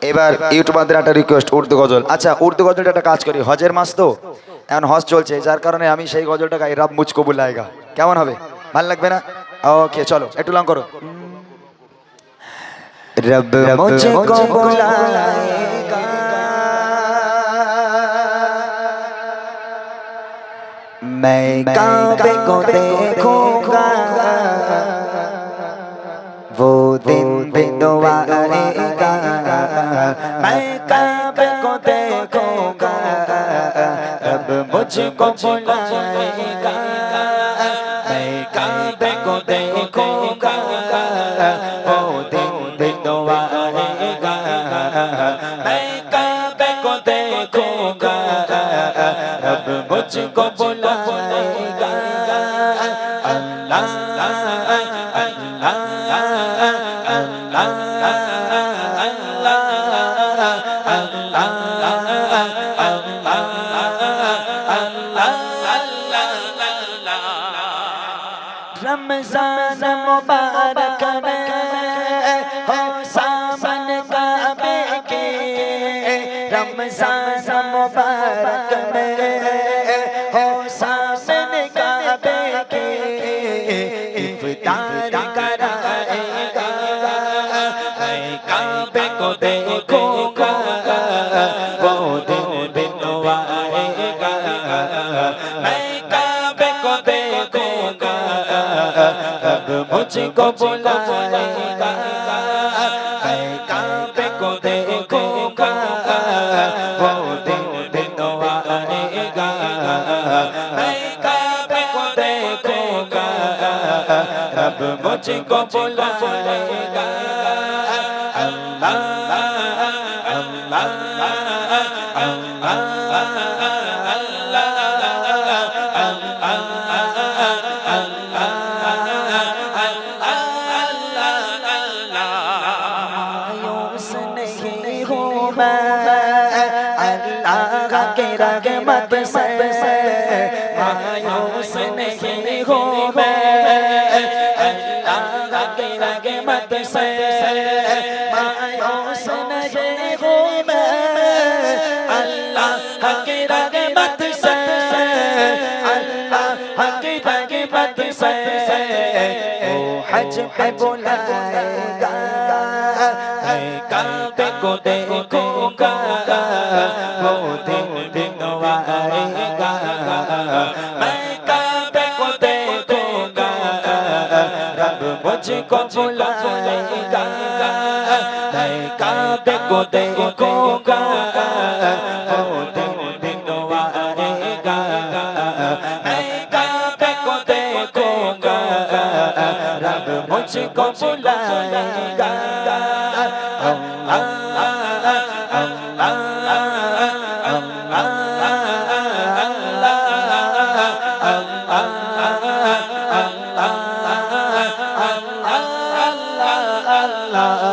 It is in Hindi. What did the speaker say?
এবার ইউটিউবারদের একটা রিকোয়েস্ট, উর্দু গজল। আচ্ছা, উর্দু গজলটা একটা কাজ করি, হজের মাস তো, এখন হজ চলছে, যার কারণে আমি সেই গজলটা গাই, রব মুঝকো বুলায়েগা। কেমন হবে? ভালো লাগবে না? ওকে, চলো একটু লং করো। রব মুঝকো বুলায়েগা, मैं काबे को देखूंगा, वो दिन भी दोबारेगा। मैं काबे को देखूंगा, रब मुझको बुलाएगा। मैं काबे को देखूंगा, वो दिन भी दोबारेगा। मैं काबे को देखूंगा, रब मुझको बुलाएगा। अल्लाह अल्लाह रमजान मुबारक में हो सामन काबे के, रमजान मुबारक में हो सामन काबे के, इफ्तार कराएगा। मैं काबे को देखूंगा, वो दिन दिन आएगा। मैं काबे को देखूंगा, रब मुझको बुलाएगा। मैं काबे को देखूंगा, वो दिन दिन आएगा। मैं काबे को देखूंगा, रब मुझको बुलाएगा। अल्लाह अल्लाह मायूस नहीं हूँ मैं अल्लाह के रहमत से, मायूस नहीं हूँ मैं अल्लाह के रहमत से, मायूस नहीं हूँ मैं अल्लाह के रहमत से, अल्लाह की रहमत से। ओ हज पे बुलाएगा, मैं काबे को देखूंगा, वो दिन दिन आएगा। मैं काबे को देखूंगा, रब मुझको बुलाएगा। मैं काबे को देखूंगा, वो दिन दिन आएगा। मैं काबे को देखूंगा, रब मुझको बुलाएगा। अल्लाह अल्लाह अल्लाह अल्लाह